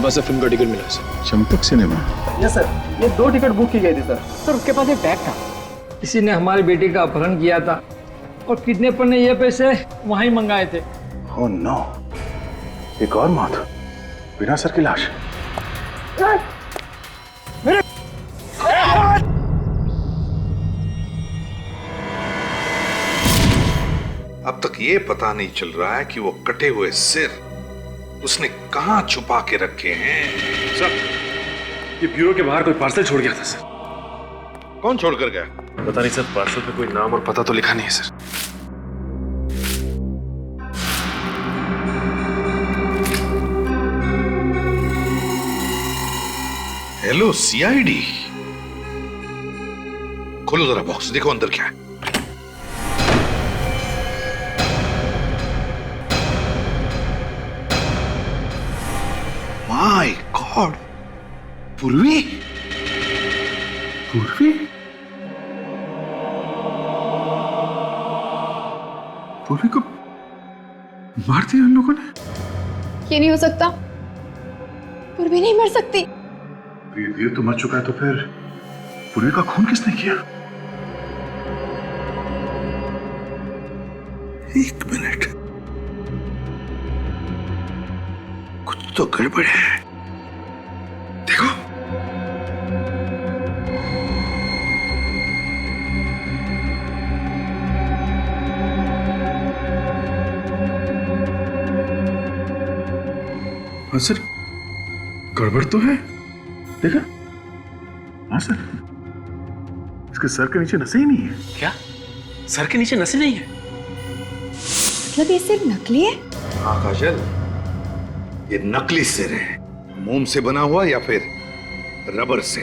पास से फिल्म का टिकट मिला sir. Champak cinema? Yes sir, ये 2 टिकट बुक की गई थी सर। सर उसके पास एक बैग था, किसी ने हमारी बेटी का अपहरण किया था और किडनैपर ने ये पैसे वहीं मंगाए थे। ओह नो, एक और मौत बिना सर की लाश। अब तक ये पता नहीं चल रहा है कि वो कटे हुए सिर उसने कहां छुपा के रखे हैं। सर, ये ब्यूरो के बाहर कोई पार्सल छोड़ गया था सर। कौन छोड़कर गया? पता नहीं सर, पार्सल पे कोई नाम और पता तो लिखा नहीं है सर। हेलो सीआईडी, खोलो जरा बॉक्स, देखो अंदर क्या है। माय गॉड, पूर्वी। पूर्वी? पूर्वी को मार दिया उन लोगों ने? ये नहीं हो सकता, पूर्वी नहीं मर सकती। ये तो मर चुका है, तो फिर पूर्वी का खून किसने किया? एक मिनट, कुछ तो गड़बड़ है। देखो, हाँ सर, गड़बड़ तो है। देखा? हाँ सर, इसके सर के नीचे नसें ही नहीं है। क्या? सर के नीचे नसें नहीं है? मतलब ये सिर्फ नकली है? हाँ काजल, ये नकली सिर है। मोम से बना हुआ या फिर रबर से।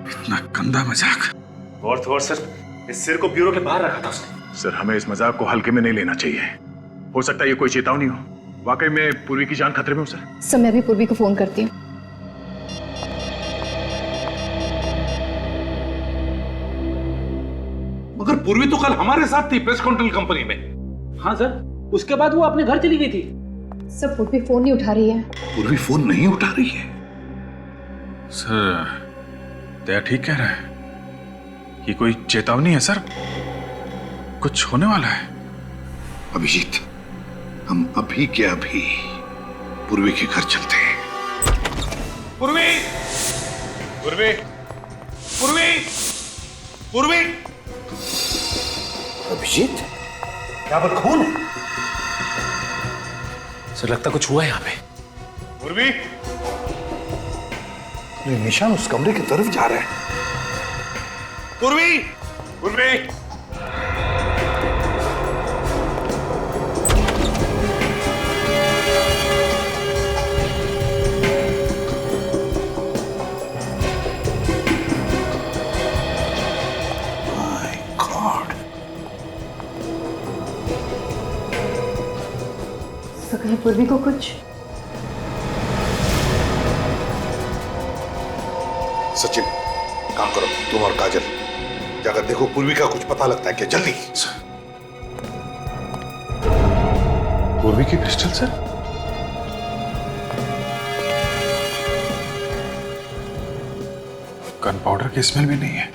इतना गंदा मजाक। और सर, इस सिर को ब्यूरो के बाहर रखा था उसने। सर, हमें इस मजाक को हल्के में नहीं लेना चाहिए। हो सकता है ये कोई चेतावनी हो। वाकई में पूर्वी की जान खतरे में हो सर। मैं भी पूर्वी को फोन करती हूँ। मगर पूर्वी तो कल हमारे साथ थी प्रेस कंट्रोल कंपनी में। हाँ सर, उसके बाद वो अपने घर चली गई थी। सर, पूर्वी फोन नहीं उठा रही है। पूर्वी फोन नहीं उठा रही है? सर, दया ठीक कह रहा है। ये कोई चेतावनी है सर, कुछ होने वाला है। अभिजीत, हम अभी के अभी पूर्वी के घर चलते हैं। पूर्वी, पूर्वी, पूर्वी, पूर्वी। अभिजीत, यहाँ पर खून है? सर, लगता कुछ हुआ है यहाँ पे। पूर्वी, निशान उस कमरे की तरफ जा रहा है। पूर्वी, पूर्वी। तो कहीं पूर्वी को कुछ? सचिन, काम करो, तुम और काजल जाकर देखो पूर्वी का कुछ पता लगता है क्या। जल्दी। पूर्वी की पिस्टल सर? गन पाउडर की स्मेल भी नहीं है।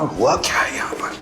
हुआ क्या है यहाँ पर?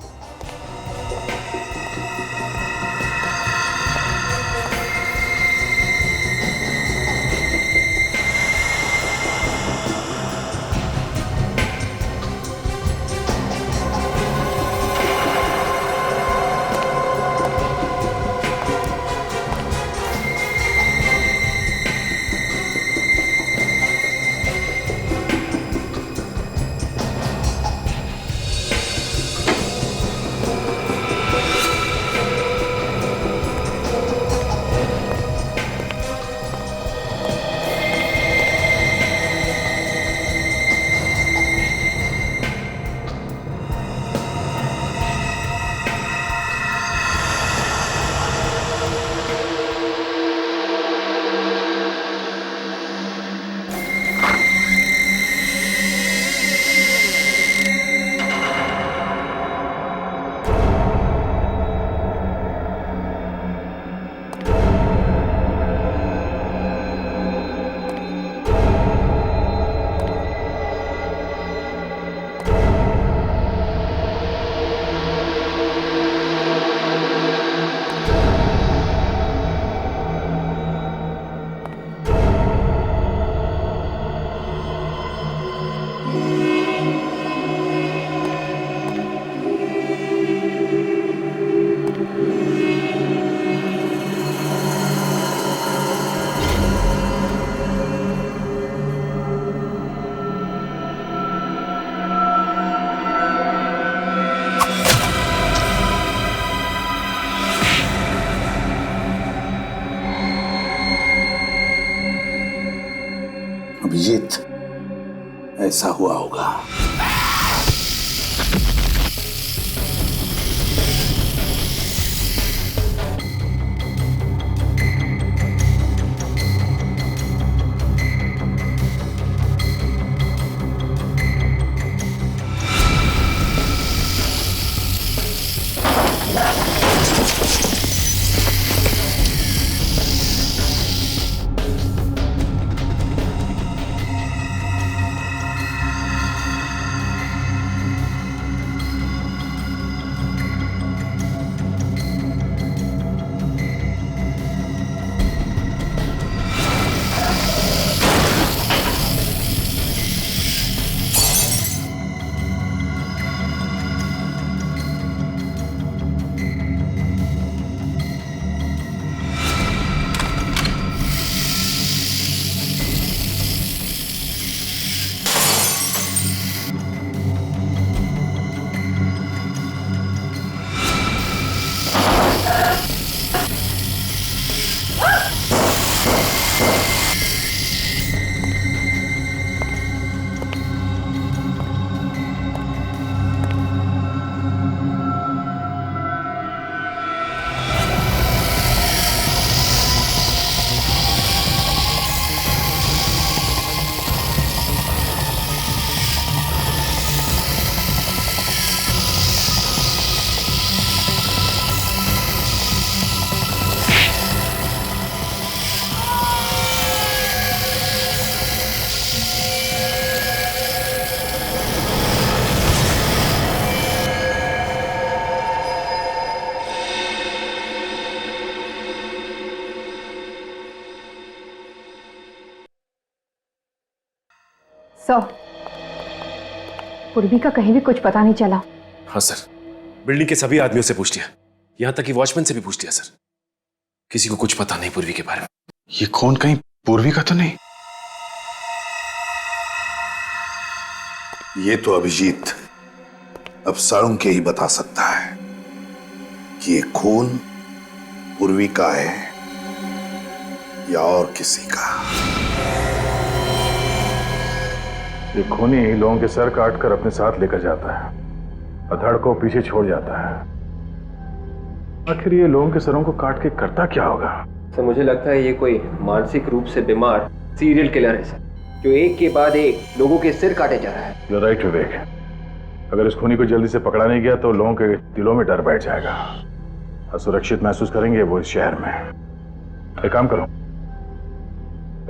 अभिजीत, ऐसा हुआ होगा। सर, पूर्वी का कहीं भी कुछ पता नहीं चला। हाँ सर, बिल्डिंग के सभी आदमियों से पूछ लिया, यहां तक कि वॉचमैन से भी पूछ लिया सर। किसी को कुछ पता नहीं पूर्वी के बारे में। ये कौन, कहीं पूर्वी का तो नहीं? ये तो अभिजीत अब साळुंके के ही बता सकता है कि ये खून पूर्वी का है या और किसी का। ये खूनी लोगों के सर काट कर अपने साथ लेकर जाता है, अधड़ को पीछे छोड़ जाता है। आखिर ये लोगों के सरों को काट के करता क्या होगा? सर मुझे लगता है ये कोई मानसिक रूप से बीमार सीरियल किलर है सर, जो एक के बाद एक लोगों के सिर काटे जा रहा है। You're right, विवेक। अगर इस खूनी को जल्दी से पकड़ा नहीं गया तो लोगों के दिलों में डर बैठ जाएगा, असुरक्षित महसूस करेंगे वो इस शहर में। एक काम करो,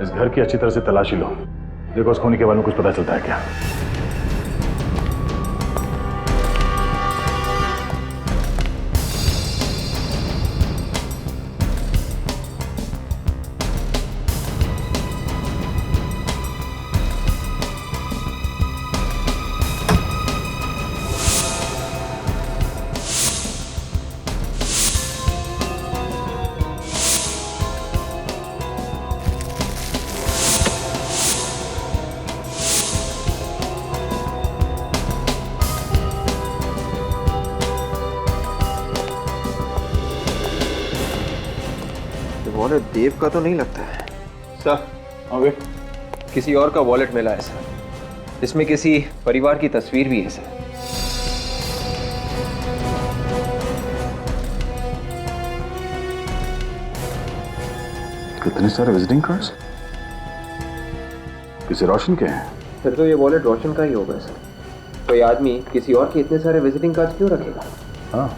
इस घर की अच्छी तरह से तलाशी लो, देखो उस खूनी के बारे में कुछ पता चलता है क्या। वॉलेट देव का तो नहीं लगता है सर। अबे किसी और का वॉलेट मिला है सर, इसमें किसी परिवार की तस्वीर भी है सर। कितने सारे विजिटिंग कार्ड्स? किसी रोशन के हैं? फिर तो ये वॉलेट रोशन का ही होगा सर। कोई आदमी किसी और के इतने सारे विजिटिंग कार्ड्स क्यों रखेगा? हाँ,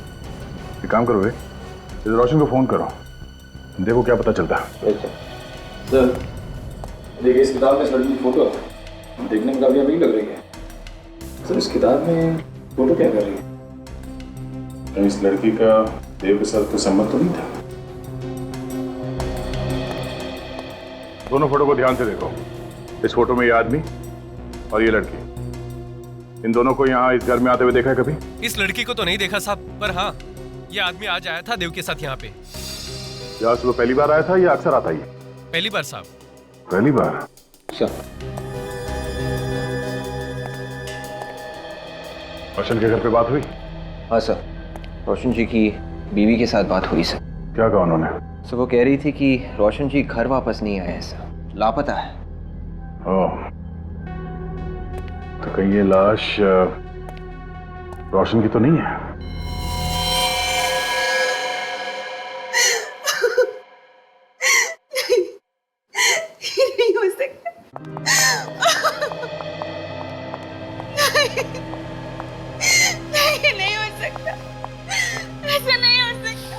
एक काम करो, इस रोशन को फोन करो, देखो क्या पता चलता है। सर देखिए, इस किताब में इस लड़की की फोटो है, देखने में काफी अमीर लग रही है। सर इस किताब में फोटो क्या कर रही है? तो इस लड़की का देव के साथ कोई संबंध तो नहीं था? दोनों फोटो को ध्यान से देखो, इस फोटो में ये आदमी और ये लड़की, इन दोनों को यहाँ इस घर में आते हुए देखा है कभी? इस लड़की को तो नहीं देखा साहब, पर हाँ, ये आदमी आज आया था देव के साथ यहाँ पे। या सुबह पहली बार आया था या अक्सर आता ही? पहली बार साहब। पहली बार? रोशन के घर पे बात हुई? हाँ सर, रोशन जी की बीवी के साथ बात हुई सर। क्या कहा उन्होंने? सर वो कह रही थी कि रोशन जी घर वापस नहीं आए हैं सर, लापता है। ओह, तो कहीं ये लाश रोशन की तो नहीं है? नहीं हो सकता। नहीं हो सकता, ऐसा नहीं हो सकता।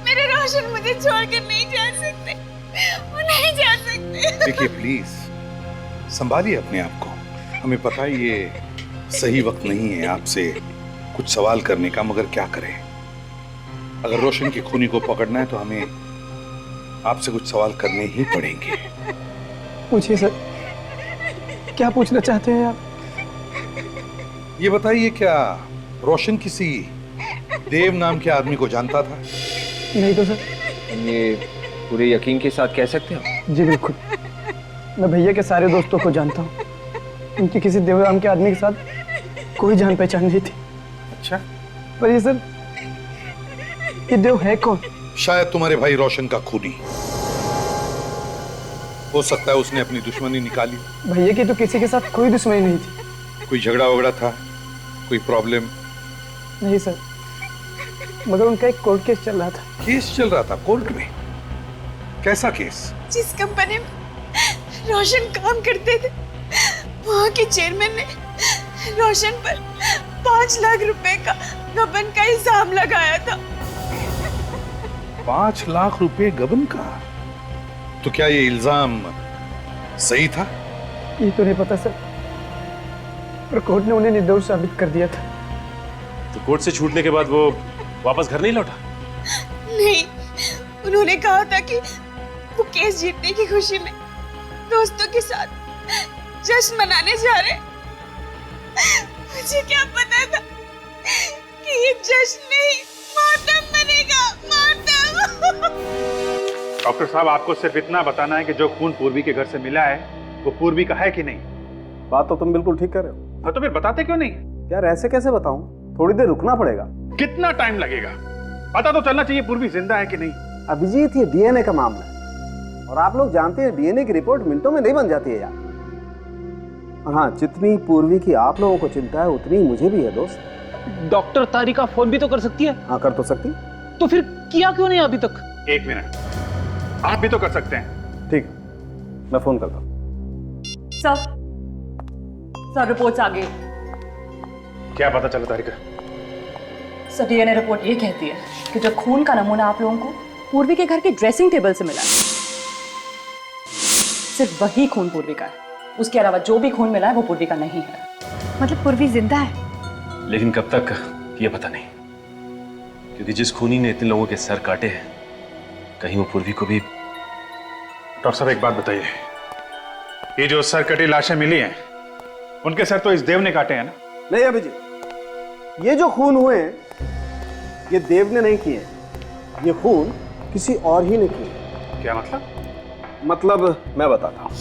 मेरे रोशन मुझे छोड़कर नहीं जा सकते, वो नहीं जा सकते। देखिए प्लीज संभालिए अपने आप को। हमें पता है ये सही वक्त नहीं है आपसे कुछ सवाल करने का, मगर क्या करें। अगर रोशन की खूनी को पकड़ना है तो हमें आपसे कुछ सवाल करने ही पड़ेंगे। पूछिए सर, क्या पूछना चाहते हैं आप? ये बताइए, क्या रोशन किसी देव नाम के आदमी को जानता था? नहीं तो सर। ये पूरे यकीन के साथ कह सकते हो? जी बिल्कुल, मैं भैया के सारे दोस्तों को जानता हूँ। उनकी किसी देव नाम के आदमी के साथ कोई जान पहचान नहीं थी। अच्छा, पर ये सर, ये देव है कौन? शायद तुम्हारे भाई रोशन का खूनी हो सकता है। उसने अपनी दुश्मनी निकाली। भैया की तो किसी के साथ कोई दुश्मनी नहीं थी। कोई झगड़ा वगड़ा था, कोई प्रॉब्लम? नहीं सर, मगर उनका एक कोर्ट केस चल रहा था। केस चल रहा था कोर्ट में? कैसा केस? जिस कंपनी में रोशन काम करते थे, वहाँ के चेयरमैन ने रोशन पर 5 लाख रुपए का गबन का इल्जाम लगाया था। 5 लाख रुपए गबन का? तो क्या ये इल्जाम सही था? ये तो नहीं पता सर, पर कोर्ट ने उन्हें निर्दोष साबित कर दिया था। तो कोर्ट से छूटने के बाद वो वापस घर नहीं लौटा? नहीं, उन्होंने कहा था कि वो केस जीतने की खुशी में दोस्तों के साथ जश्न मनाने जा रहे। मुझे क्या पता था कि ये जश्न नहीं मातम बनेगा, मातम। डॉक्टर साहब, आपको सिर्फ इतना बताना है कि जो खून पूर्वी के घर से मिला है वो पूर्वी का है कि नहीं? बात तो तुम बिल्कुल ठीक कर रहे हो। हाँ, तो फिर बताते क्यों नहीं? यार ऐसे कैसे बताऊं? थोड़ी देर रुकना पड़ेगा। कितना टाइम लगेगा? पता तो चलना चाहिए पूर्वी जिंदा है कि नहीं। अभिजीत, ये डीएनए का मामला है और आप लोग जानते हैं डीएनए की रिपोर्ट मिनटों में नहीं बन जाती है यार। और हाँ, जितनी पूर्वी की आप लोगों को चिंता है उतनी मुझे भी है दोस्त। डॉक्टर तारिका फोन भी तो कर सकती है। हाँ, कर तो सकती। तो फिर किया क्यों नहीं अभी तक? 1 मिनट, आप भी तो कर सकते हैं। ठीक, मैं फोन करता हूँ। सर रिपोर्ट्स आ गई। क्या पता चला तारिका? सर डीएनए रिपोर्ट ये कहती है कि जो खून का नमूना आप लोगों को पूर्वी के घर के ड्रेसिंग टेबल से मिला है, सिर्फ वही खून पूर्वी का है। उसके अलावा जो भी खून मिला है वो पूर्वी का नहीं है। मतलब पूर्वी जिंदा है? लेकिन कब तक ये पता नहीं, क्योंकि जिस खूनी ने इतने लोगों के सर काटे हैं, कहीं वो पूर्वी को भी। डॉक्टर साहब, एक बात बताइए, ये जो सर कटी लाशें मिली हैं, उनके सर तो इस देव ने काटे हैं ना? नहीं अभिजीत, ये जो खून हुए हैं ये देव ने नहीं किए, ये खून किसी और ही ने किए। क्या मतलब? मतलब मैं बताता हूं।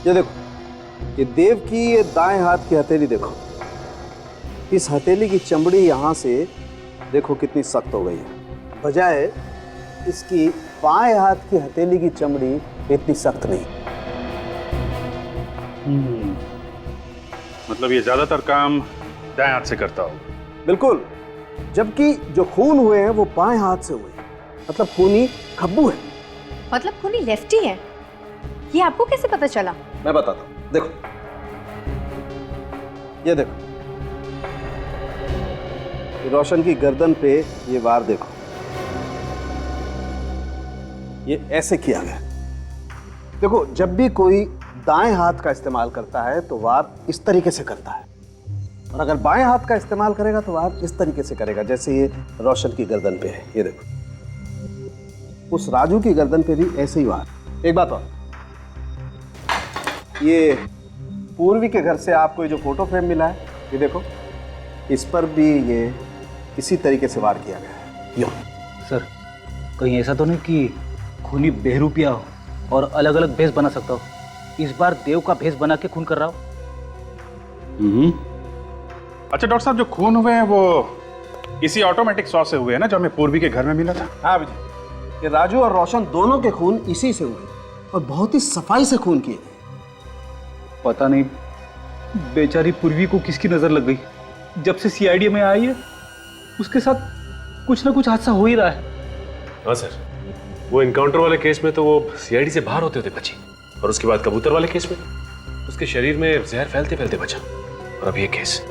ये देखो, ये देव की ये दाएं हाथ की हथेली देखो। इस हथेली की चमड़ी यहां से देखो कितनी सख्त हो गई है, बजाय इसकी बाएं हाथ की हथेली की चमड़ी इतनी सख्त नहीं। मतलब ये ज्यादातर काम दाएं हाथ से करता हो? बिल्कुल, जबकि जो खून हुए हैं वो बाएं हाथ से हुए, मतलब खूनी खब्बू है। मतलब खूनी लेफ्टी है? ये आपको कैसे पता चला? मैं बताता हूं, देखो ये देखो, रोशन की गर्दन पे ये वार देखो, ये ऐसे किया गया। देखो, जब भी कोई दाएं हाथ का इस्तेमाल करता है तो वार इस तरीके से करता है, और अगर बाएं हाथ का इस्तेमाल करेगा तो वार इस तरीके से करेगा, जैसे ये रोशन की गर्दन पे है। ये देखो, उस राजू की गर्दन पे भी ऐसे ही वार। एक बात और, ये पूर्वी के घर से आपको ये जो फोटो फ्रेम मिला है, ये देखो, इस पर भी ये इसी तरीके से वार किया गया है। यो सर, कहीं ऐसा तो नहीं कि खूनी बेहरूपिया हो और अलग अलग भेष बना सकता हो? इस बार देव का भेष बना के खून कर रहा हो? अच्छा डॉक्टर साहब, जो खून हुए हैं वो इसी ऑटोमेटिक सॉ से हुए हैं ना, जो हमें पूर्वी के घर में मिला था? हाँ विजय, ये राजू और रोशन दोनों के खून इसी से हुए और बहुत ही सफाई से खून किए गए। पता नहीं बेचारी पूर्वी को किसकी नजर लग गई। जब से सीआईडी में आई है उसके साथ कुछ ना कुछ हादसा हो ही रहा है। हाँ सर, वो इनकाउंटर वाले केस में तो वो सीआईडी से बाहर होते होते बची, और उसके बाद कबूतर वाले केस में उसके शरीर में जहर फैलते फैलते बचा, और अब ये केस।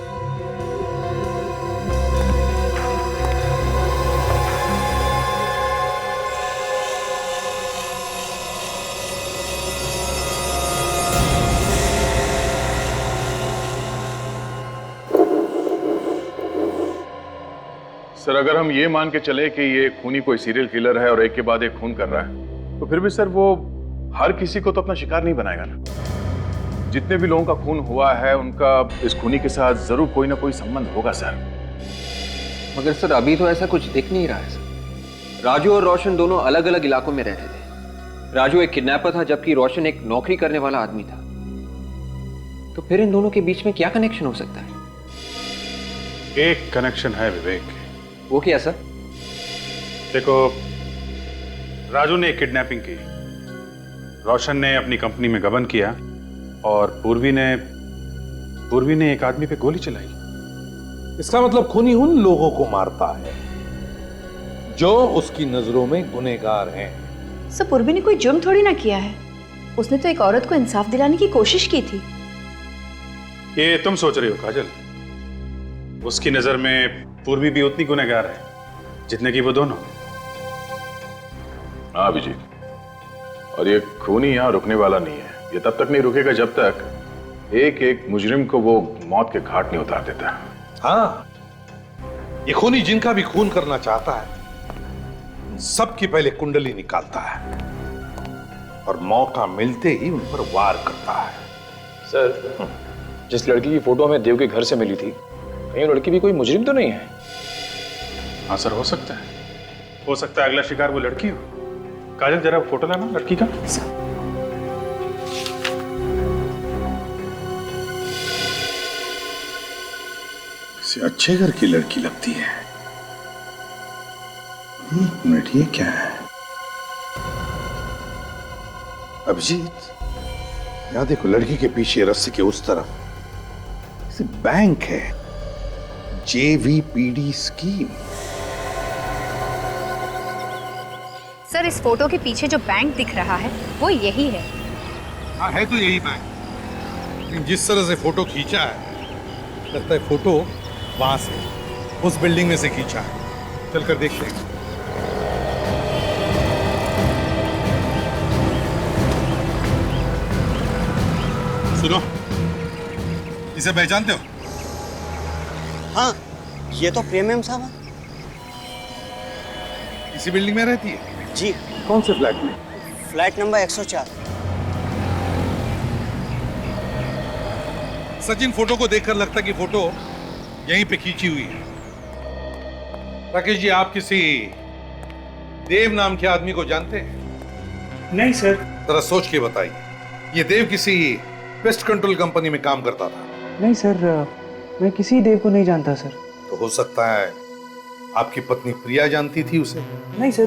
सर, अगर हम ये मान के चले कि ये खूनी कोई सीरियल किलर है और एक के बाद एक खून कर रहा है, तो फिर भी सर वो हर किसी को तो अपना शिकार नहीं बनाएगा ना। जितने भी लोगों का खून हुआ है उनका इस खूनी के साथ जरूर कोई ना कोई संबंध होगा सर। मगर सर अभी तो ऐसा कुछ दिख नहीं रहा है सर। राजू और रोशन दोनों अलग अलग इलाकों में रहते थे। राजू एक किडनैपर था जबकि रोशन एक नौकरी करने वाला आदमी था। तो फिर इन दोनों के बीच में क्या कनेक्शन हो सकता है? एक कनेक्शन है विवेक। वो क्या सर? देखो, राजू ने किडनैपिंग की, रोशन ने अपनी कंपनी में गबन किया और पूर्वी ने एक आदमी पे गोली चलाई। इसका मतलब खूनी उन लोगों को मारता है जो उसकी नजरों में गुनहगार हैं। सर, पूर्वी ने कोई जुर्म थोड़ी ना किया है। उसने तो एक औरत को इंसाफ दिलाने की कोशिश की थी। ये तुम सोच रही हो काजल। उसकी नजर में पूर्वी भी उतनी गुनहगार है जितने की वो दोनों। हाँ अभिजीत, और ये खूनी यहाँ रुकने वाला नहीं है। ये तब तक नहीं रुकेगा जब तक एक एक मुजरिम को वो मौत के घाट नहीं उतार देता। हाँ, ये खूनी जिनका भी खून करना चाहता है सबकी पहले कुंडली निकालता है और मौका मिलते ही उन पर वार करता है। सर, जिस लड़की की फोटो हमें देव के घर से मिली थी, कहीं लड़की भी कोई मुजरिम तो नहीं है? हाँ सर, हो सकता है अगला शिकार वो लड़की हो। काजल, जरा फोटो लाना लड़की का। किसी अच्छे घर की लड़की लगती है। एक मिनट, ये क्या है? अभिजीत, यहां देखो, लड़की के पीछे रस्सी के उस तरफ बैंक है, JVPD स्कीम। सर, इस फोटो के पीछे जो बैंक दिख रहा है वो यही है। हाँ, है तो यही बैंक, लेकिन जिस तरह से फोटो खींचा है लगता है फोटो वहां से, उस बिल्डिंग में से खींचा है। चलकर देखते हैं। सुनो, इसे पहचानते हो? हाँ, ये तो प्रेमियम साहब है। इसी बिल्डिंग में रहती है? जी। कौन से फ्लैट में? Flat number 104। सचिन, फोटो को देखकर लगता कि फोटो यहीं पे खींची हुई है। राकेश जी, आप किसी देव नाम के आदमी को जानते हैं? नहीं सर। जरा सोच के बताइए। ये देव किसी पेस्ट कंट्रोल कंपनी में काम करता था? नहीं सर, मैं किसी देव को नहीं जानता सर। तो हो सकता है आपकी पत्नी प्रिया जानती थी उसे? नहीं सर,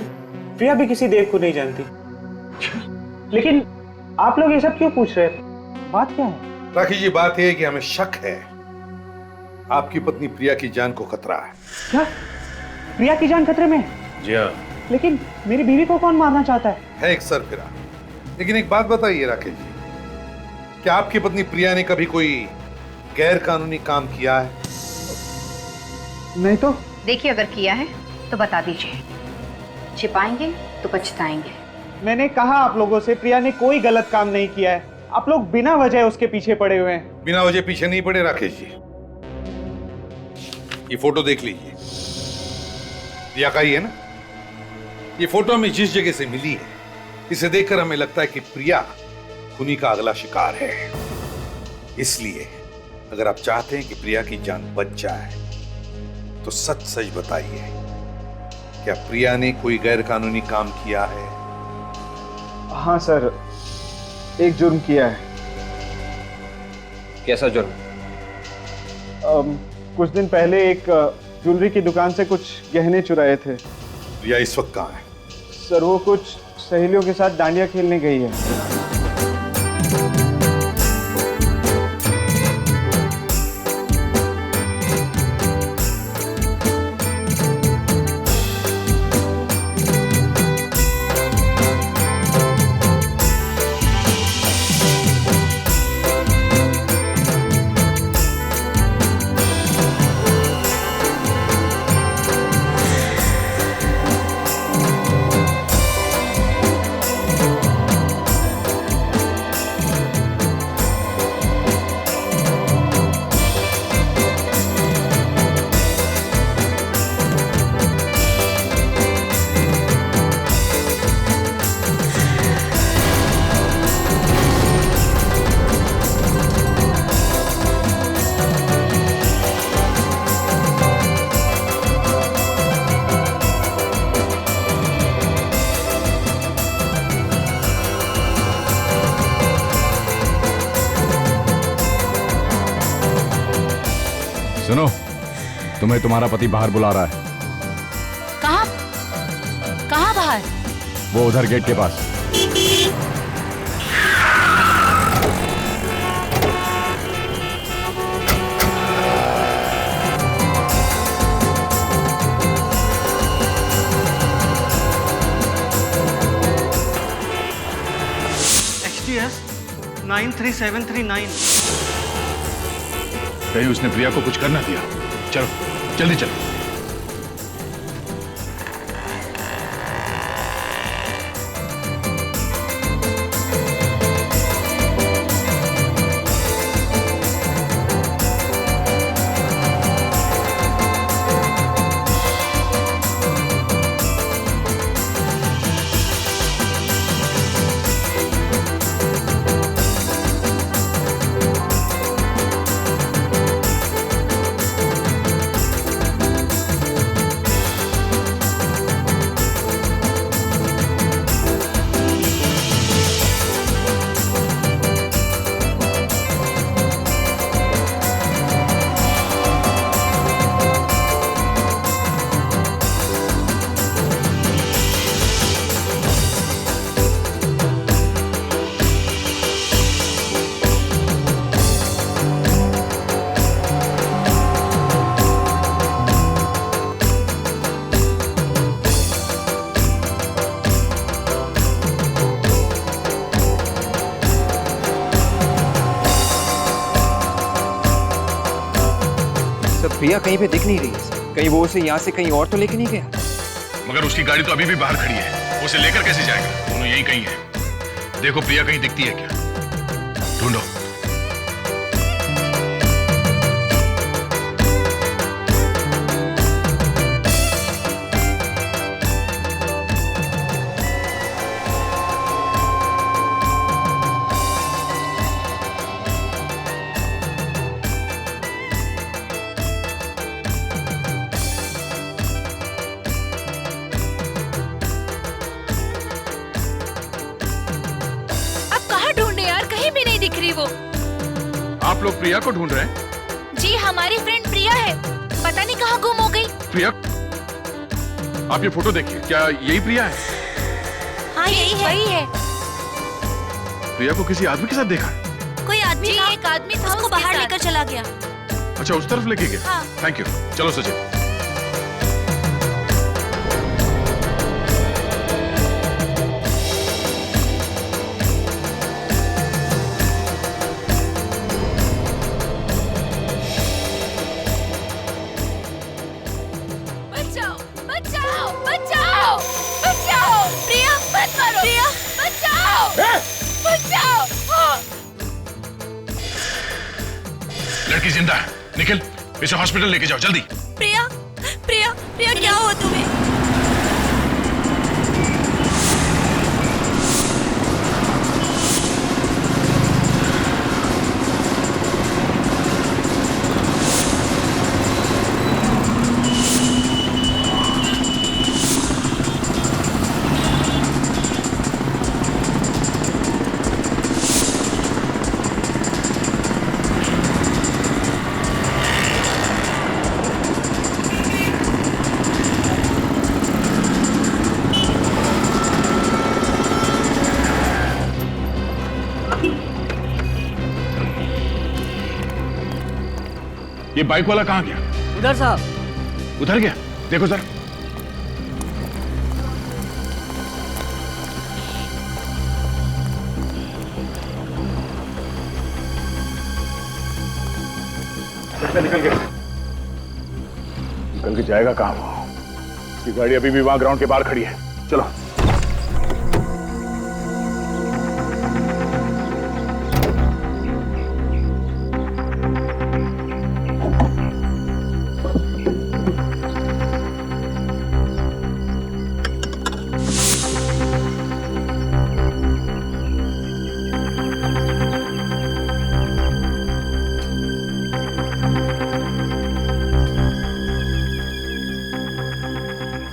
प्रिया भी किसी देव को नहीं जानती। लेकिन आप लोग ये सब क्यों पूछ रहे हैं? बात क्या है? राकेश जी, बात यह है कि हमें शक है आपकी पत्नी प्रिया की जान को खतरा है। क्या? प्रिया की जान खतरे में है? जी हाँ। लेकिन मेरी बीवी को कौन मारना चाहता है? एक सरफिरा। लेकिन एक बात बताइए राकेश जी, क्या आपकी पत्नी प्रिया ने कभी कोई गैर कानूनी काम किया है? नहीं तो। देखिए, अगर किया है तो बता दीजिए, छिपाएंगे तो पछताएंगे। मैंने कहा आप लोगों से, प्रिया ने कोई गलत काम नहीं किया है। आप लोग बिना वजह उसके पीछे पड़े हुए हैं। बिना वजह पीछे नहीं पड़े राकेश जी। ये फोटो देख लीजिए, प्रिया का ही है ना? ये फोटो हमें जिस जगह से मिली है, इसे देखकर हमें लगता है कि प्रिया खूनी का अगला शिकार है। इसलिए अगर आप चाहते हैं कि प्रिया की जान बच जाए तो सच सच बताइए, क्या प्रिया ने कोई गैर कानूनी काम किया है? हाँ सर, एक जुर्म किया है। कैसा जुर्म? कुछ दिन पहले एक ज्वेलरी की दुकान से कुछ गहने चुराए थे। प्रिया इस वक्त कहाँ है? सर वो कुछ सहेलियों के साथ डांडिया खेलने गई है। सुनो, तुम्हें तुम्हारा पति बाहर बुला रहा है। कहाँ? कहाँ बाहर? वो उधर गेट के पास। XTS 93739। कहीं उसने प्रिया को कुछ करना दिया। चलो जल्दी चलो। प्रिया कहीं पे दिख नहीं रही है। कहीं वो उसे यहाँ से कहीं और तो लेके नहीं गया? मगर उसकी गाड़ी तो अभी भी बाहर खड़ी है, उसे लेकर कैसे जाएगा? दोनों यही कहीं है। देखो प्रिया कहीं दिखती है क्या, ढूंढो। वो आप लोग प्रिया को ढूंढ रहे हैं? जी, हमारी फ्रेंड प्रिया है, पता नहीं कहाँ गुम हो गई। प्रिया, आप ये फोटो देखिए, क्या यही प्रिया है? हाँ यही है, वही है। प्रिया को किसी आदमी के साथ देखा है? कोई आदमी था, एक आदमी था, उसको बाहर लेकर चला गया। अच्छा, उस तरफ लेके गया? हाँ। Thank you. चलो सचिन। लड़की जिंदा है, निखिल इसे हॉस्पिटल लेके जाओ जल्दी। प्रिया, प्रिया, प्रिया क्या हुआ तुम्हें? ये बाइक वाला कहाँ गया? उधर साहब। उधर गया? देखो सर। निकल गया। निकल के जाएगा कहाँ वो? उसकी गाड़ी अभी भी वहां ग्राउंड के बाहर खड़ी है। चलो।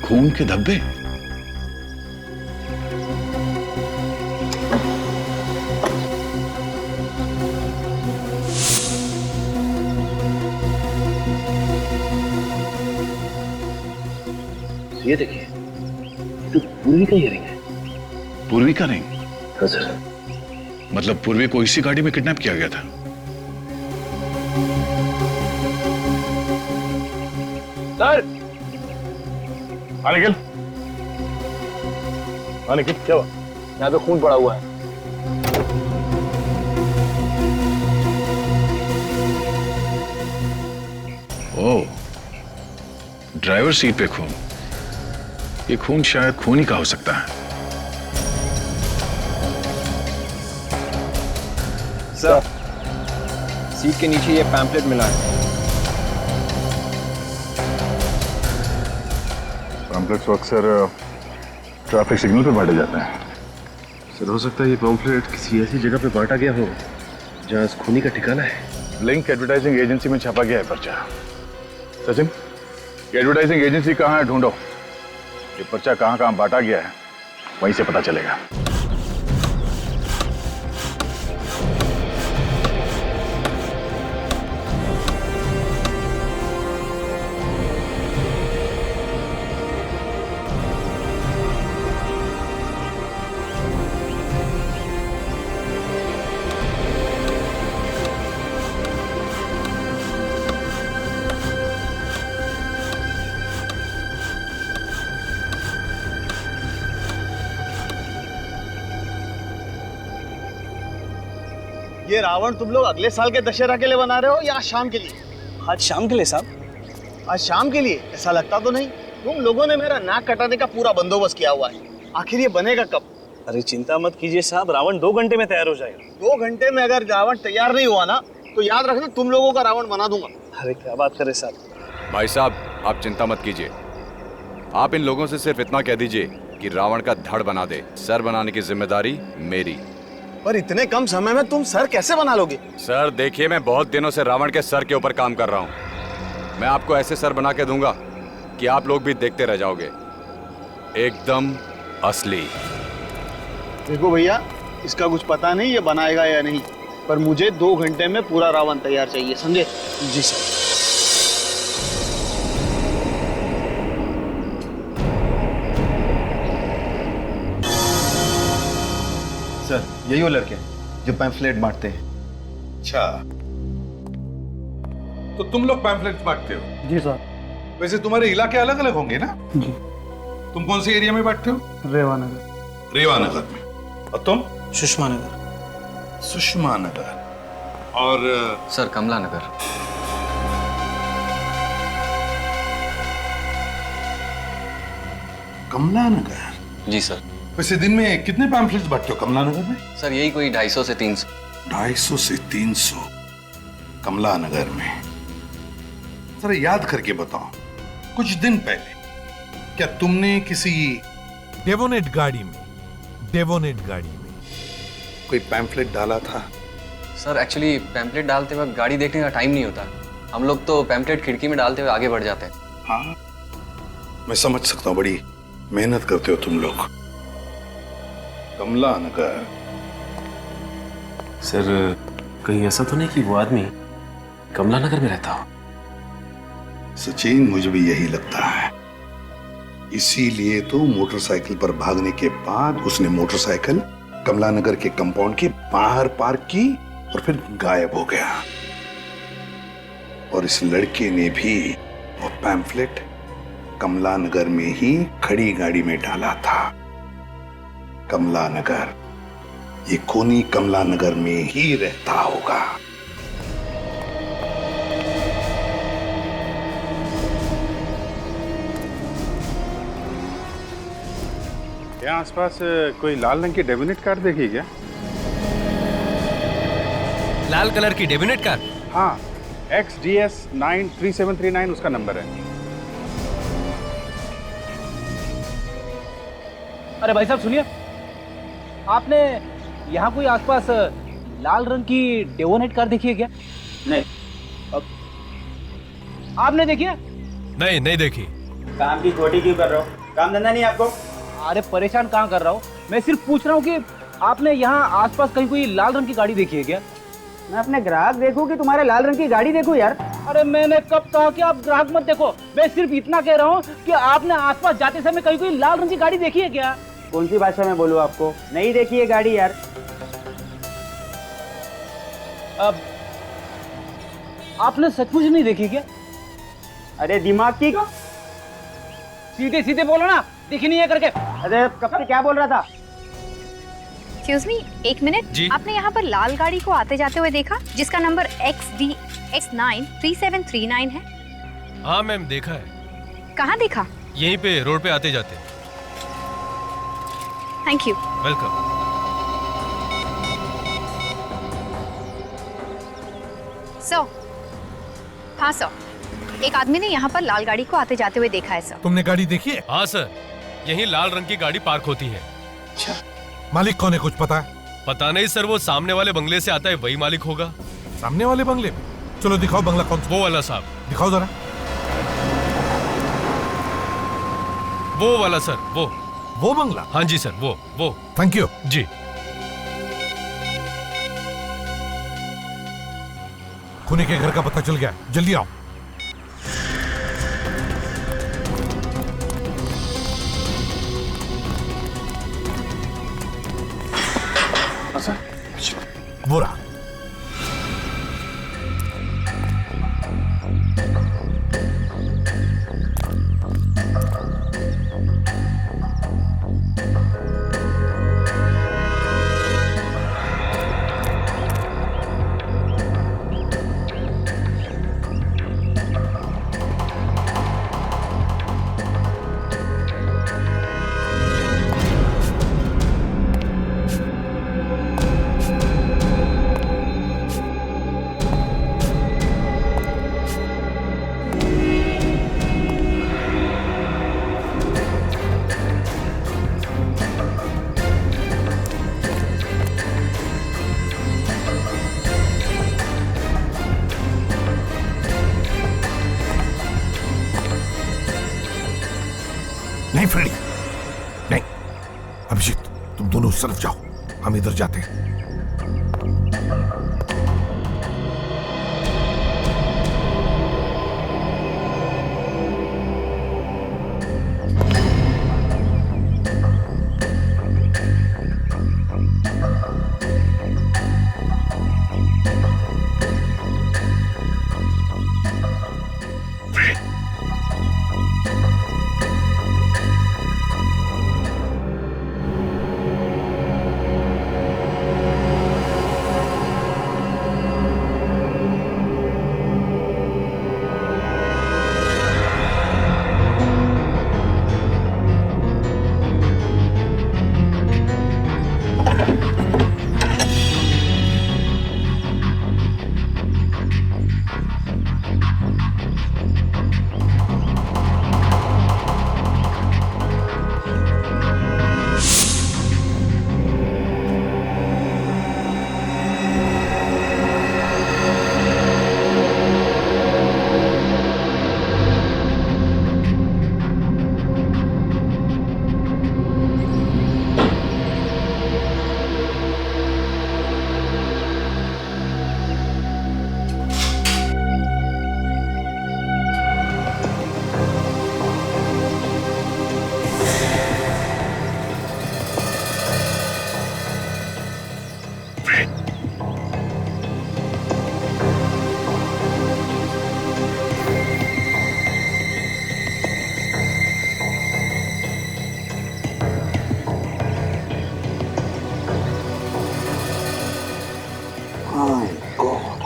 खून के धब्बे। ये देखिए, तो पूर्वी का इयरिंग है। पूर्वी का रिंग? हाँ सर। मतलब पूर्वी को इसी गाड़ी में किडनैप किया गया था? सर। हाँ निखिल। हाँ निखिल, क्या हुआ? यहाँ पे खून पड़ा हुआ है। ओह, ड्राइवर सीट पे खून। ये खून शायद खून ही का हो सकता है। सर, सीट के नीचे ये पैम्पलेट मिला है। पैम्पलेट्स अक्सर ट्रैफिक सिग्नल पे बांटे जाते हैं। सर, हो सकता है ये पैम्पलेट किसी ऐसी जगह पे बांटा गया हो जहां इस खूनी का ठिकाना है। लिंक एडवर्टाइजिंग एजेंसी में छापा गया है पर्चा। सचिन, ये एडवर्टाइजिंग एजेंसी कहाँ है ढूंढो। ये पर्चा कहाँ कहाँ बांटा गया है वहीं से पता चलेगा। ये रावण तुम लोग अगले साल के दशहरा के लिए बना रहे हो या आज शाम के लिए? आज शाम के लिए साहब। आज शाम के लिए? ऐसा लगता तो नहीं। तुम लोगों ने मेरा नाक कटाने का पूरा बंदोबस्त किया हुआ है। आखिर ये बनेगा कब? अरे चिंता मत कीजिए साहब, रावण 2 घंटे में तैयार हो जाएगा। 2 घंटे में अगर रावण तैयार नहीं हुआ ना तो याद रखना तुम लोगों का रावण बना दूंगा। अरे क्या बात करे साहब। भाई साहब, आप चिंता मत कीजिए। आप इन लोगों से सिर्फ इतना कह दीजिए कि रावण का धड़ बना दे। सर बनाने की जिम्मेदारी मेरी। पर इतने कम समय में तुम सर कैसे बना लोगे? सर देखिए, मैं बहुत दिनों से रावण के सर के ऊपर काम कर रहा हूँ। मैं आपको ऐसे सर बना के दूंगा कि आप लोग भी देखते रह जाओगे। एकदम असली। देखो भैया, इसका कुछ पता नहीं ये बनाएगा या नहीं, पर मुझे 2 घंटे में पूरा रावण तैयार चाहिए, समझे? जी सर। सर, यही वो लड़के जो पैम्फलेट बांटते हैं। अच्छा, तो तुम लोग पैम्फलेट बांटते हो? जी सर। वैसे तुम्हारे इलाके अलग अलग होंगे ना? जी। तुम कौन से एरिया में बांटते हो? रेवानगर। रेवानगर में। और तुम? सुषमा नगर। सुषमा नगर। और सर, कमला नगर। कमला नगर? जी सर। वैसे दिन में कितने पैम्फलेट्स बांटते हो कमला नगर में? सर, यही कोई 250 से 300। 250 से 300 कमला नगर में। जरा याद करके बताओ, कुछ दिन पहले क्या तुमने किसी डेवोनेट गाड़ी में कोई पैम्फलेट डाला था? सर, एक्चुअली पैम्पलेट डालते वक्त गाड़ी देखने का टाइम नहीं होता। हम लोग तो पैम्पलेट खिड़की में डालते हुए आगे बढ़ जाते हैं। हाँ, मैं समझ सकता हूँ, बड़ी मेहनत करते हो तुम लोग। कमला नगर। सर, कहीं ऐसा तो नहीं कि वो आदमी कमला नगर में रहता हो? सचिन, मुझे भी यही लगता है। इसीलिए तो मोटरसाइकिल पर भागने के बाद उसने मोटरसाइकिल कमला नगर के कंपाउंड के बाहर पार्क की और फिर गायब हो गया। और इस लड़के ने भी वो पैम्फलेट कमला नगर में ही खड़ी गाड़ी में डाला था। कमला नगर, ये खूनी कमला नगर में ही रहता होगा। यहाँ आसपास कोई लाल रंग की डेबिनेट कार देखी क्या? लाल कलर की डेबिनेट कार? हाँ, XDS 93739 उसका नंबर है। अरे भाई साहब सुनिए, आपने यहाँ कोई आसपास लाल रंग की डेवोनेट कार देखी है क्या? नहीं। आपने देखी है? नहीं, नहीं देखी। काम की खोटी क्यों कर रहे हो? काम धंधा नहीं आपको? अरे परेशान कहाँ कर रहा हूँ, मैं सिर्फ पूछ रहा हूँ कि आपने यहाँ आसपास कहीं कोई लाल रंग की गाड़ी देखी है क्या? मैं अपने ग्राहक देखूं कि तुम्हारे लाल रंग की गाड़ी देखूं यार? अरे मैंने कब कहा कि आप ग्राहक मत देखो, मैं सिर्फ इतना कह रहा हूँ कि आपने आसपास जाते समय कहीं कोई लाल रंग की गाड़ी देखी है क्या? कौन सी भाषा में बोलूं आपको? नहीं देखी है गाड़ी यार। अब आपने सचमुच नहीं देखी क्या? अरे दिमाग की सीधे सीधे बोलो ना, दिखी नहीं है करके। अरे कब से क्या बोल रहा था? एक्सक्यूज मी, एक मिनट। आपने यहाँ पर लाल गाड़ी को आते जाते हुए देखा जिसका नंबर XDX 93739 है? हाँ मैम, देखा है। कहाँ देखा? यहीं पे रोड पे आते जाते। Thank you. वेलकम। सर, हाँ सर, एक आदमी ने यहाँ पर लाल गाड़ी को आते जाते हुए देखा है सर। तुमने गाड़ी देखी है? हाँ सर, यहीं लाल रंग की गाड़ी पार्क होती है। अच्छा, मालिक कौन है कुछ पता है? पता नहीं सर, वो सामने वाले बंगले से आता है, वही मालिक होगा। सामने वाले बंगले में? चलो दिखाओ बंगला कौन सा। वो वाला साहब। दिखाओ जरा। वो वाला सर, वो बंगला? हाँ जी सर, वो। थैंक यू जी। खूनी के घर का पता चल गया, जल्दी आओ। बुरा नहीं फ्रेडी, नहीं। अभिजीत, तुम दोनों उस तरफ जाओ, हम इधर जाते हैं। माय गॉड,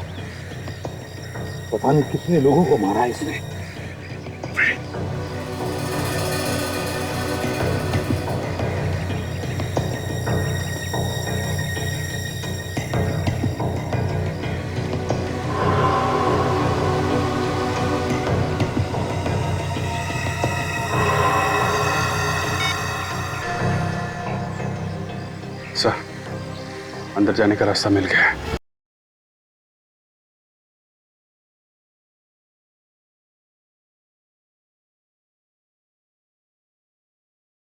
पता नहीं कितने लोगों को मारा इसने। सर, अंदर जाने का रास्ता मिल गया है।